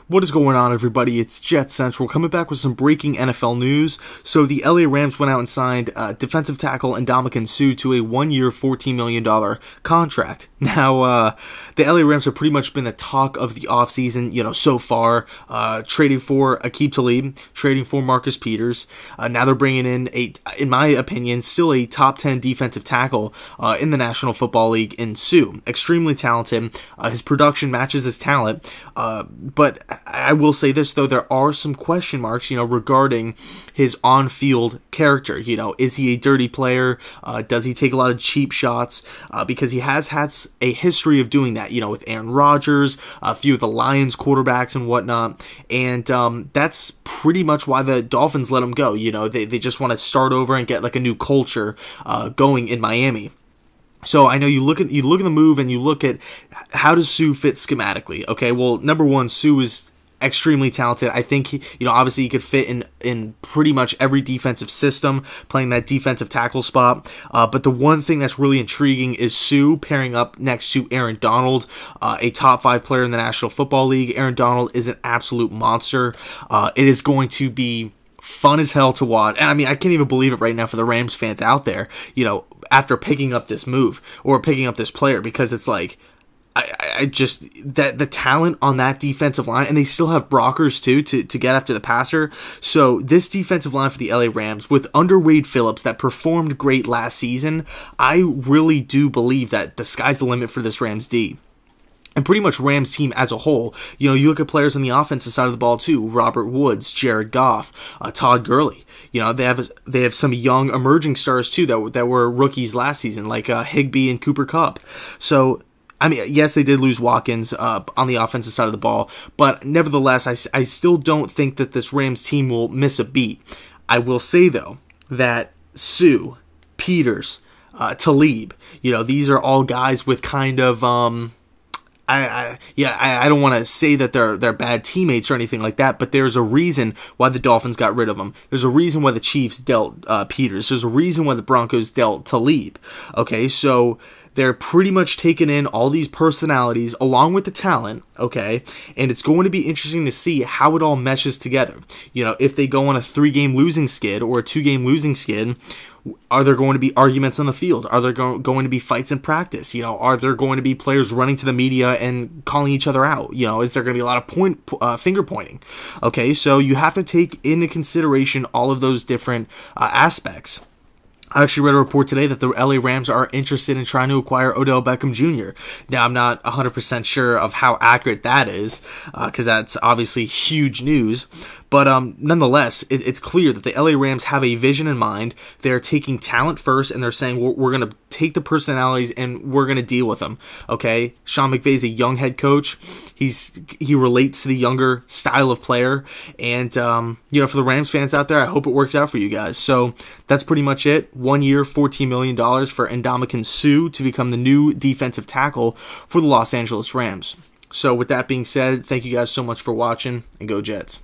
What is going on, everybody? It's JetsCentral coming back with some breaking NFL news. So the LA Rams went out and signed defensive tackle Ndamukong Suh to a one-year, $14 million contract. Now, the LA Rams have pretty much been the talk of the offseason, so far, trading for Aqib Talib, trading for Marcus Peters. Now they're bringing in in my opinion, still a top 10 defensive tackle in the National Football League in Suh. Extremely talented. His production matches his talent, but I will say this, though, there are some question marks, regarding his on-field character. Is he a dirty player? Does he take a lot of cheap shots? Because he has had a history of doing that, with Aaron Rodgers, a few of the Lions quarterbacks and whatnot. And that's pretty much why the Dolphins let him go. They just want to start over and get like a new culture going in Miami. So I know you look at the move and you look at how does Suh fit schematically. Okay, well, number one, Suh is extremely talented. I think obviously he could fit in pretty much every defensive system, playing that defensive tackle spot. But the one thing that's really intriguing is Suh pairing up next to Aaron Donald, a top 5 player in the National Football League. Aaron Donald is an absolute monster. It is going to be fun as hell to watch. And I mean, I can't even believe it right now for the Rams fans out there, after picking up this move or picking up this player, because it's like, I just, that the talent on that defensive line, and they still have Brockers too to get after the passer. So this defensive line for the LA Rams with under Wade Phillips that performed great last season, I really do believe that the sky's the limit for this Rams D. And pretty much Rams team as a whole. You look at players on the offensive side of the ball too. Robert Woods, Jared Goff, Todd Gurley. They have some young emerging stars too that were rookies last season, like Higbee and Cooper Kupp. So, I mean, yes, they did lose Watkins on the offensive side of the ball, but nevertheless, I still don't think that this Rams team will miss a beat. I will say, though, that Suh, Peters, Talib, these are all guys with kind of I don't want to say that they're bad teammates or anything like that, but there's a reason why the Dolphins got rid of them. There's a reason why the Chiefs dealt Peters. There's a reason why the Broncos dealt Talib. Okay, so they're pretty much taking in all these personalities along with the talent, okay? And it's going to be interesting to see how it all meshes together. If they go on a 3-game losing skid or a 2-game losing skid, are there going to be arguments on the field? Are there going to be fights in practice? Are there going to be players running to the media and calling each other out? Is there going to be a lot of finger pointing? Okay, so you have to take into consideration all of those different aspects. I actually read a report today that the LA Rams are interested in trying to acquire Odell Beckham Jr. Now, I'm not 100% sure of how accurate that is, because that's obviously huge news. But nonetheless, it's clear that the LA Rams have a vision in mind. They're taking talent first, and they're saying, we're going to take the personalities and we're going to deal with them. Okay, Sean McVay's a young head coach. He relates to the younger style of player. And, for the Rams fans out there, I hope it works out for you guys. So that's pretty much it. 1 year, $14 million for Ndamukong Suh to become the new defensive tackle for the Los Angeles Rams. So with that being said, thank you guys so much for watching, and go Jets.